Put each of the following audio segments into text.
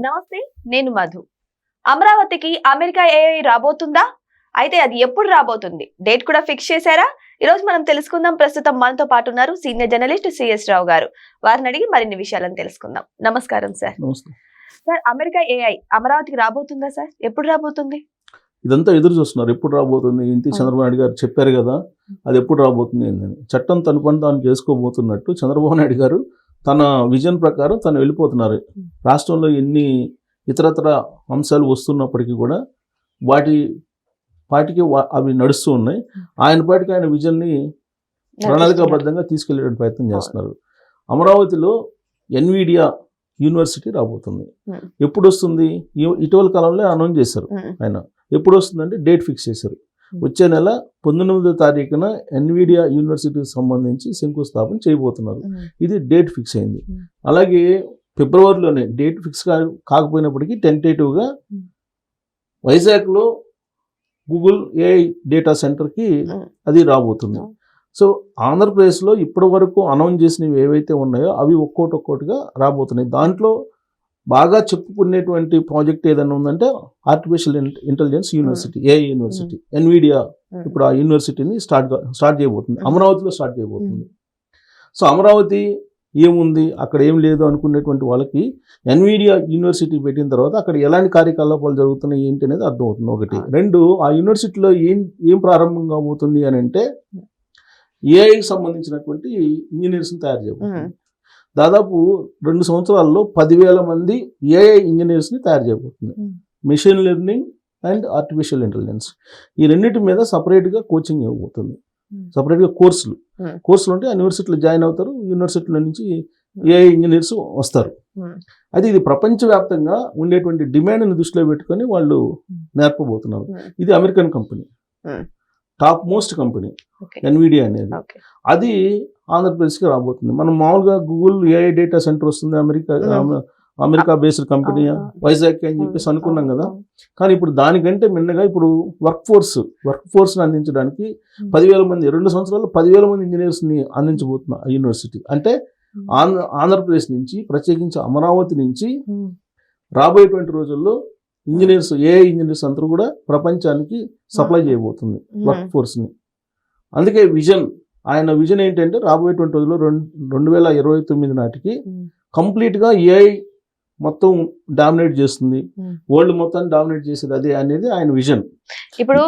నమస్తే, నేను మధు. అమరావతికి అమెరికా ఏఐ రాబోతుందా? అయితే అది ఎప్పుడు రాబోతుంది? డేట్ కూడా ఫిక్స్ చేశారా? ఈ రోజు మనం తెలుసుకుందాం. ప్రస్తుతం మనతో పాటు ఉన్నారు సీనియర్ జర్నలిస్ట్ సిఎస్ రావు గారు. వారిని అడిగి మరిన్ని విషయాలను తెలుసుకుందాం. నమస్కారం సార్. సార్, అమెరికా ఏఐ అమరావతికి రాబోతుందా సార్? ఎప్పుడు రాబోతుంది? ఇదంతా ఎదురు చూస్తున్నారు, ఎప్పుడు రాబోతుంది ఏంటి. చంద్రబాబు నాయుడు గారు చెప్పారు కదా, అది ఎప్పుడు రాబోతుంది ఏంటని. చట్టం తన పని తాను చేసుకోబోతున్నట్టు చంద్రబాబు నాయుడు గారు తన విజన్ ప్రకారం తను వెళ్ళిపోతున్నారు. రాష్ట్రంలో ఎన్ని ఇతరతర అంశాలు వస్తున్నప్పటికీ కూడా వాటికి అవి నడుస్తూ ఉన్నాయి. ఆయన పాటికి ఆయన విజన్ని ప్రణాళికాబద్ధంగా తీసుకెళ్లే ప్రయత్నం చేస్తున్నారు. అమరావతిలో ఎన్విడియా యూనివర్సిటీ రాబోతుంది. ఎప్పుడు వస్తుంది? ఇటీవల కాలంలో అనౌన్స్ చేశారు. ఆయన ఎప్పుడు వస్తుందంటే డేట్ ఫిక్స్ చేశారు. వచ్చే నెల 19వ తారీఖున ఎన్విడియా యూనివర్సిటీకి సంబంధించి శంకుస్థాపన చేయబోతున్నారు. ఇది డేట్ ఫిక్స్ అయింది. అలాగే ఫిబ్రవరిలోనే డేట్ ఫిక్స్ కాకపోయినప్పటికీ టెంటేటివ్గా వైజాగ్లో గూగుల్ ఏఐ డేటా సెంటర్కి అది రాబోతుంది. సో ఆంధ్రప్రదేశ్లో ఇప్పటి వరకు అనౌన్స్ చేసినవి ఏవైతే ఉన్నాయో అవి ఒక్కోటిగా రాబోతున్నాయి. దాంట్లో బాగా చెప్పుకునేటువంటి ప్రాజెక్ట్ ఏదైనా ఉందంటే artificial intelligence university, AI university. Nvidia ఇప్పుడు ఆ యూనివర్సిటీని స్టార్ట్ చేయబోతుంది, అమరావతిలో స్టార్ట్ చేయబోతుంది. సో అమరావతి ఏముంది, అక్కడ ఏం లేదు అనుకునేటువంటి వాళ్ళకి ఎన్విడియా యూనివర్సిటీ పెట్టిన తర్వాత అక్కడ ఎలాంటి కార్యకలాపాలు జరుగుతున్నాయి ఏంటి అనేది అర్థమవుతుంది. ఒకటి. రెండు, ఆ యూనివర్సిటీలో ఏం ప్రారంభం కాబోతుంది అని అంటే ఏఐకి సంబంధించినటువంటి ఇంజనీర్స్ని తయారు చేయబోతుంది. దాదాపు 2 సంవత్సరాల్లో 10,000 మంది ఏఐ ఇంజనీర్స్ని తయారు చేయబోతుంది. Machine learning and artificial intelligence ఈ రెండింటి మీద సపరేట్గా కోచింగ్ ఇవ్వబోతుంది. సపరేట్గా కోర్సులు ఉంటే యూనివర్సిటీలో జాయిన్ అవుతారు. యూనివర్సిటీలో నుంచి ఏఐ ఇంజనీర్స్ వస్తారు. అయితే ఇది ప్రపంచవ్యాప్తంగా ఉండేటువంటి డిమాండ్ని దృష్టిలో పెట్టుకొని వాళ్ళు నేర్పబోతున్నారు. ఇది American company, top most company Nvidia అనేది. అది ఆంధ్రప్రదేశ్కి రాబోతుంది. మనం మామూలుగా గూగుల్ ఏఐ డేటా సెంటర్ వస్తుంది అమెరికా బేస్డ్ కంపెనీ వైజాగ్ అని చెప్పేసి అనుకున్నాం కదా. కానీ ఇప్పుడు దానికంటే మిన్నగా ఇప్పుడు వర్క్ ఫోర్స్ని అందించడానికి 10,000 మంది 2 సంవత్సరాల్లో 10,000 మంది ఇంజనీర్స్ని అందించబోతున్న యూనివర్సిటీ. అంటే ఆంధ్రప్రదేశ్ నుంచి, ప్రత్యేకించి అమరావతి నుంచి రాబోయేటువంటి రోజుల్లో ఇంజనీర్స్, ఏఐ ఇంజనీర్స్ అందరూ కూడా ప్రపంచానికి సప్లై చేయబోతుంది వర్క్ ఫోర్స్ని. అందుకే ఆయన విజన్ ఏంటంటే రాబోయేటువంటి రోజుల్లో 2029 నాటికి కంప్లీట్గా ఏఐ మొత్తం డామినేట్ చేస్తుంది, వరల్డ్ మొత్తాన్ని డామినేట్ చేసేది అదే అనేది ఆయన విజన్. ఇప్పుడు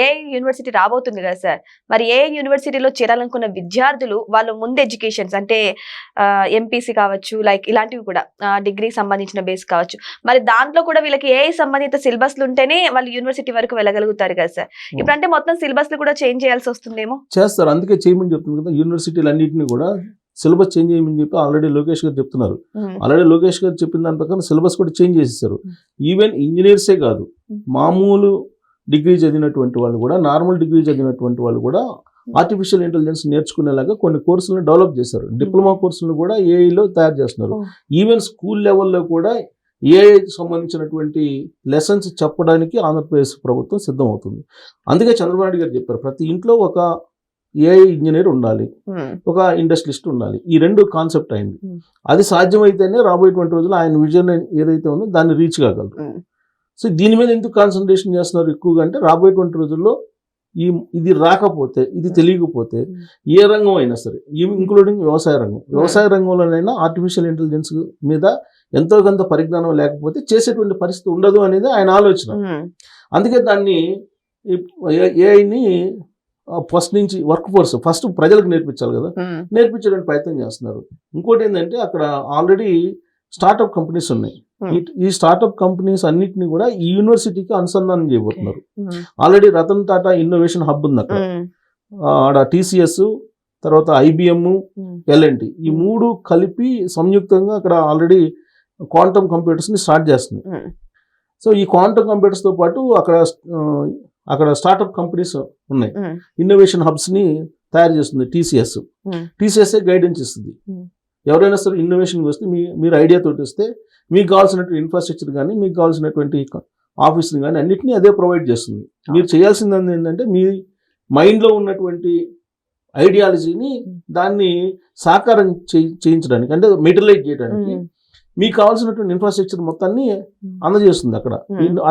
ఏఐ యూనివర్సిటీ రాబోతుంది కదా సార్, మరి ఏఐ యూనివర్సిటీలో చేరాలనుకున్న విద్యార్థులు వాళ్ళు ముందు ఎడ్యుకేషన్స్ అంటే ఎంపీసీ కావచ్చు, లైక్ ఇలాంటివి కూడా డిగ్రీ సంబంధించిన బేస్ కావచ్చు, మరి దాంట్లో కూడా వీళ్ళకి ఏఐ సంబంధిత సిలబస్లు ఉంటేనే వాళ్ళు యూనివర్సిటీ వరకు వెళ్ళగలుగుతారు కదా సార్. ఇప్పుడు అంటే మొత్తం సిలబస్లు కూడా చేంజ్ చేయాల్సి వస్తుందేమో. చేస్తారు, అందుకే చేయమని చెప్తుంది కదా. యూనివర్సిటీలు అన్నింటినీ కూడా సిలబస్ చేంజ్ చేయమని చెప్పి ఆల్రెడీ లోకేష్ గారు చెప్తున్నారు. ఆల్రెడీ లోకేష్ గారు చెప్పిన దాని ప్రకారం సిలబస్ కూడా చేంజ్ చేసేసారు. ఈవెన్ ఇంజనీర్సే కాదు, మామూలు డిగ్రీ చదివినటువంటి వాళ్ళు కూడా, నార్మల్ డిగ్రీ చదివినటువంటి వాళ్ళు కూడా ఆర్టిఫిషియల్ ఇంటెలిజెన్స్ నేర్చుకునేలాగా కొన్ని కోర్సులను డెవలప్ చేశారు. డిప్లొమా కోర్సులను కూడా ఏఐలో తయారు చేస్తున్నారు. ఈవెన్ స్కూల్ లెవెల్లో కూడా ఏఐకి సంబంధించినటువంటి లెసన్స్ చెప్పడానికి ఆంధ్రప్రదేశ్ ప్రభుత్వం సిద్ధమవుతుంది. అందుకే చంద్రబాబు నాయుడు గారు చెప్పారు, ప్రతి ఇంట్లో ఒక ఏఐ ఇంజనీర్ ఉండాలి, ఒక ఇండస్ట్రియలిస్ట్ ఉండాలి. ఈ రెండు కాన్సెప్ట్ అయింది. అది సాధ్యమైతేనే రాబోయేటువంటి రోజులు ఆయన విజన్ ఏదైతే ఉందో దాన్ని రీచ్ కాగలరు. సో దీని మీద ఎందుకు కాన్సన్ట్రేషన్ చేస్తున్నారు ఎక్కువగా అంటే, రాబోయేటువంటి రోజుల్లో ఇది రాకపోతే, ఇది తెలియకపోతే ఏ రంగం అయినా సరే, ఇంక్లూడింగ్ వ్యవసాయ రంగంలోనైనా ఆర్టిఫిషియల్ ఇంటెలిజెన్స్ మీద ఎంతో కొంత పరిజ్ఞానం లేకపోతే చేసేటువంటి పరిస్థితి ఉండదు అనేది ఆయన ఆలోచన. అందుకే దాన్ని ఏఐని ఫస్ట్ నుంచి ఫస్ట్ ప్రజలకు నేర్పించాలి కదా, నేర్పించడానికి ప్రయత్నం చేస్తున్నారు. ఇంకోటి ఏంటంటే, అక్కడ ఆల్రెడీ స్టార్ట్అప్ కంపెనీస్ ఉన్నాయి. ఈ స్టార్ట్అప్ కంపెనీస్ అన్నిటిని కూడా ఈ యూనివర్సిటీకి అనుసంధానం చేయబోతున్నారు. Already Ratan Tata innovation hub ఉంది అక్కడ. ఆడ టీసీఎస్, తర్వాత IBM, L&T ఈ 3 కలిపి సంయుక్తంగా అక్కడ ఆల్రెడీ క్వాంటమ్ కంప్యూటర్స్ని స్టార్ట్ చేస్తుంది. సో ఈ క్వాంటమ్ కంప్యూటర్స్తో పాటు అక్కడ స్టార్ట్అప్ కంపెనీస్ ఉన్నాయి. ఇన్నోవేషన్ హబ్స్ని తయారు చేస్తుంది టీసీఎస్ఏ గైడెన్స్ ఇస్తుంది. ఎవరైనా సరే ఇన్నోవేషన్కి వస్తే మీరు ఐడియాతోటి వస్తే మీకు కావాల్సినటువంటి ఇన్ఫ్రాస్ట్రక్చర్ కానీ, మీకు కావాల్సినటువంటి ఆఫీస్ని కానీ అన్నింటినీ అదే ప్రొవైడ్ చేస్తుంది. మీరు చేయాల్సింది ఏంటంటే, మీ మైండ్లో ఉన్నటువంటి ఐడియాలజీని దాన్ని సాకారం చేయించడానికి, అంటే మెటీరియలైజ్ చేయడానికి మీకు కావాల్సినటువంటి ఇన్ఫ్రాస్ట్రక్చర్ మొత్తాన్ని అందజేస్తుంది అక్కడ.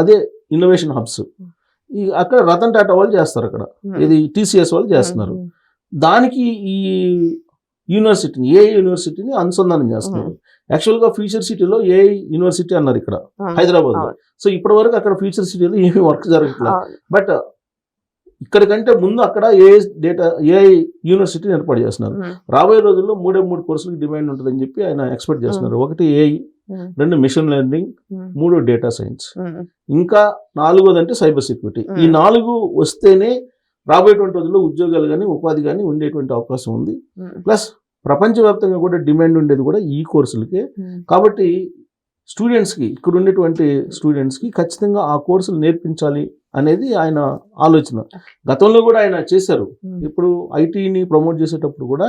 అదే ఇన్నోవేషన్ హబ్స్. అక్కడ రతన్ టాటా వాళ్ళు చేస్తారు, అక్కడ ఇది TCS వాళ్ళు చేస్తున్నారు. దానికి ఈ యూనివర్సిటీని ఏఐ యూనివర్సిటీని అనుసంధానం చేస్తున్నారు. యాక్చువల్గా ఫ్యూచర్ సిటీలో ఏఐ యూనివర్సిటీ అన్నారు ఇక్కడ హైదరాబాద్ లో. సో ఇప్పటి వరకు అక్కడ ఫ్యూచర్ సిటీలో ఏమీ వర్క్ జరగట్లేదు. బట్ ఇక్కడికంటే ముందు అక్కడ ఏఐ యూనివర్సిటీని ఏర్పాటు చేస్తున్నారు. రాబోయే రోజుల్లో 3 కోర్సులకు డిమాండ్ ఉంటుందని చెప్పి ఆయన ఎక్స్పెక్ట్ చేస్తున్నారు. 1 AI, 2 machine learning, 3 data science, ఇంకా 4వది అంటే సైబర్ సెక్యూరిటీ. ఈ 4 వస్తేనే రాబోయేటువంటి రోజుల్లో ఉద్యోగాలు కానీ ఉపాధి కానీ ఉండేటువంటి అవకాశం ఉంది. ప్లస్ ప్రపంచవ్యాప్తంగా కూడా డిమాండ్ ఉండేది కూడా ఈ కోర్సులకే. కాబట్టి స్టూడెంట్స్కి, ఇక్కడ ఉండేటువంటి స్టూడెంట్స్కి ఖచ్చితంగా ఆ కోర్సులు నేర్పించాలి అనేది ఆయన ఆలోచన. గతంలో కూడా ఆయన చేశారు. ఇప్పుడు ఐటీని ప్రమోట్ చేసేటప్పుడు కూడా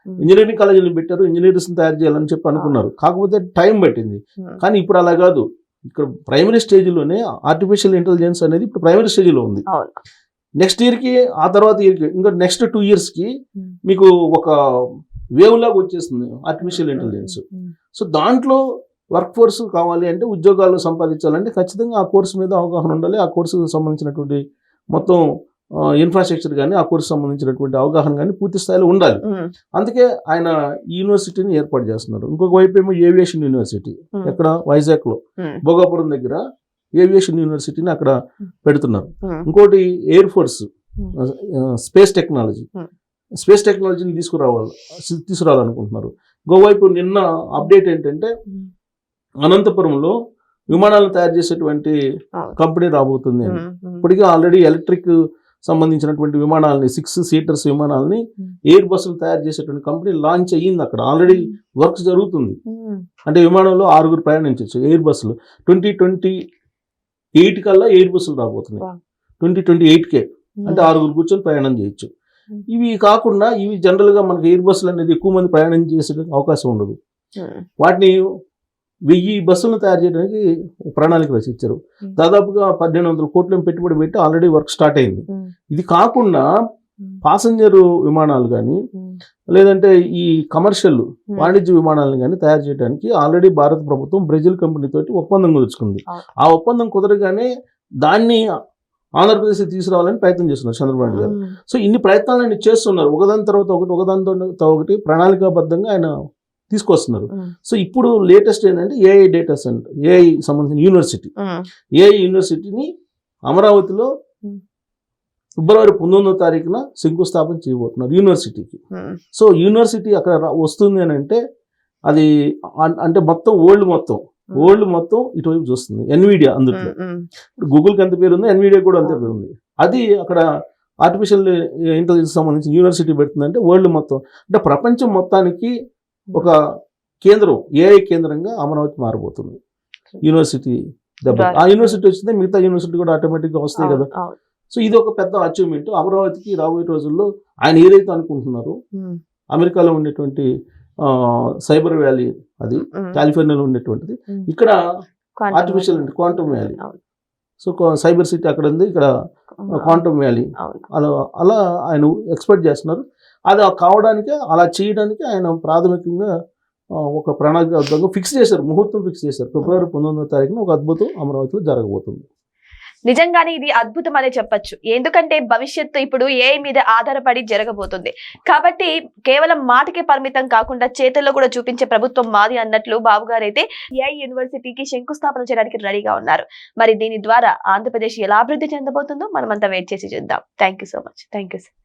ఇంజనీరింగ్ కాలేజీలు పెట్టారు, ఇంజనీర్స్ని తయారు చేయాలని చెప్పి అనుకున్నారు. కాకపోతే టైం పట్టింది. కానీ ఇప్పుడు అలా కాదు. ఇక్కడ ప్రైమరీ స్టేజ్లోనే ఆర్టిఫిషియల్ ఇంటెలిజెన్స్ అనేది ఇప్పుడు ప్రైమరీ స్టేజ్లో ఉంది. నెక్స్ట్ ఇయర్కి, ఆ తర్వాత ఇయర్కి, ఇంకా నెక్స్ట్ 2 yearsకి మీకు ఒక వేవ్ లాగా వచ్చేస్తుంది ఆర్టిఫిషియల్ ఇంటెలిజెన్స్. సో దాంట్లో వర్క్ ఫోర్స్ కావాలి అంటే, ఉద్యోగాలు సంపాదించాలంటే ఖచ్చితంగా ఆ కోర్సు మీద అవగాహన ఉండాలి. ఆ కోర్సుకు సంబంధించినటువంటి మొత్తం ఇన్ఫ్రాస్ట్రక్చర్ కానీ, ఆ కోర్సు సంబంధించినటువంటి అవగాహన కానీ పూర్తి స్థాయిలో ఉండాలి. అందుకే ఆయన ఈ యూనివర్సిటీని ఏర్పాటు చేస్తున్నారు. ఇంకొక వైపు ఏమో ఏవియేషన్ యూనివర్సిటీ, ఎక్కడ వైజాగ్లో భోగాపురం దగ్గర ఏవియేషన్ యూనివర్సిటీని అక్కడ పెడుతున్నారు. ఇంకోటి ఎయిర్ ఫోర్స్, స్పేస్ టెక్నాలజీని తీసుకురావాలనుకుంటున్నారు. ఇంకోవైపు నిన్న అప్డేట్ ఏంటంటే, అనంతపురంలో విమానాలను తయారు చేసేటువంటి కంపెనీ రాబోతుంది అని. ఇప్పటికే ఆల్రెడీ ఎలక్ట్రిక్ సంబంధించినటువంటి విమానాలని, 6 seaters విమానాలని ఎయిర్ బస్సులు తయారు చేసేటువంటి కంపెనీ లాంచ్ అయ్యింది. అక్కడ ఆల్రెడీ వర్క్స్ జరుగుతుంది. అంటే విమానంలో 6 ప్రయాణించవచ్చు ఎయిర్ బస్సులు. 2028 కల్లా ఎయిర్ బస్సులు రాబోతున్నాయి. 2028కే అంటే 6 కూర్చొని ప్రయాణం చేయొచ్చు. ఇవి కాకుండా ఇవి జనరల్గా మనకి ఎయిర్ బస్సులు అనేది ఎక్కువ మంది ప్రయాణం చేసే అవకాశం ఉండదు. వాటిని 1000 బస్సులను తయారు చేయడానికి ప్రణాళిక రచించారు. దాదాపుగా 1800 కోట్ల పెట్టుబడి పెట్టి ఆల్రెడీ వర్క్ స్టార్ట్ అయింది. ఇది కాకుండా పాసెంజర్ విమానాలు కానీ, లేదంటే ఈ కమర్షియల్ వాణిజ్య విమానాలను కానీ తయారు చేయడానికి ఆల్రెడీ భారత ప్రభుత్వం బ్రెజిల్ కంపెనీతో ఒప్పందం కుదుర్చుకుంది. ఆ ఒప్పందం కుదరగానే దాన్ని ఆంధ్రప్రదేశ్ తీసుకురావాలని ప్రయత్నం చేస్తున్నారు చంద్రబాబు నాయుడు గారు. సో ఇన్ని ప్రయత్నాలను చేస్తున్నారు. ఒకదాని తర్వాత ఒకటి ప్రణాళికాబద్ధంగా ఆయన తీసుకొస్తున్నారు. సో ఇప్పుడు లేటెస్ట్ ఏంటంటే ఏఐ డేటా సెంటర్, ఏఐ సంబంధించిన యూనివర్సిటీ, ఏఐ యూనివర్సిటీని అమరావతిలో ఫిబ్రవరి 19వ తారీఖున శంకుస్థాపన చేయబోతున్నారు యూనివర్సిటీకి. సో యూనివర్సిటీ అక్కడ వస్తుంది అని అంటే, అది అంటే మొత్తం వరల్డ్ మొత్తం ఇటువైపు చూస్తుంది. ఎన్విడియా అందుట్లో, గూగుల్కి ఎంత పేరు ఉందో ఎన్విడియా కూడా అంతే పేరు ఉంది. అది అక్కడ ఆర్టిఫిషియల్ ఇంటెలిజెన్స్ సంబంధించిన యూనివర్సిటీ పెడుతుందంటే వరల్డ్ మొత్తం, అంటే ప్రపంచం మొత్తానికి ఒక కేంద్రం, ఏఐ కేంద్రంగా అమరావతి మారబోతుంది. యూనివర్సిటీ దెబ్బ, ఆ యూనివర్సిటీ వచ్చిందే మిగతా యూనివర్సిటీ కూడా ఆటోమేటిక్గా వస్తాయి కదా. సో ఇది ఒక పెద్ద అచీవ్మెంట్ అమరావతికి. రాబోయే రోజుల్లో ఆయన ఏదైతే అనుకుంటున్నారో, అమెరికాలో ఉండేటువంటి సైబర్ వ్యాలీ, అది కాలిఫోర్నియాలో ఉండేటువంటిది, ఇక్కడ artificial quantum valley. So cyber city అక్కడ ఉంది, ఇక్కడ క్వాంటమ్ వ్యాలీ. అలా ఆయన ఎక్స్పెక్ట్ చేస్తున్నారు. అది కావడానికి, అలా చేయడానికి ఆయన ప్రాథమికంగా ఒక ప్రణాళిక ఫిక్స్ చేశారు, ముహూర్తం ఫిక్స్ చేశారు. ఫిబ్రవరి 19వ తారీఖున ఒక అద్భుతం అమరావతిలో జరగబోతుంది. నిజంగానే ఇది అద్భుతం అనే చెప్పొచ్చు. ఎందుకంటే భవిష్యత్తు ఇప్పుడు ఏఐ మీద ఆధారపడి జరగబోతుంది. కాబట్టి కేవలం మాటకే పరిమితం కాకుండా చేతుల్లో కూడా చూపించే ప్రభుత్వం మాది అన్నట్లు బాబు గారు అయితే ఏఐ యూనివర్సిటీకి శంకుస్థాపన చేయడానికి రెడీగా ఉన్నారు. మరి దీని ద్వారా ఆంధ్రప్రదేశ్ ఎలా అభివృద్ధి చెందబోతుందో మనమంతా వెయిట్ చేసి చూద్దాం. Thank you so much. Thank you sir.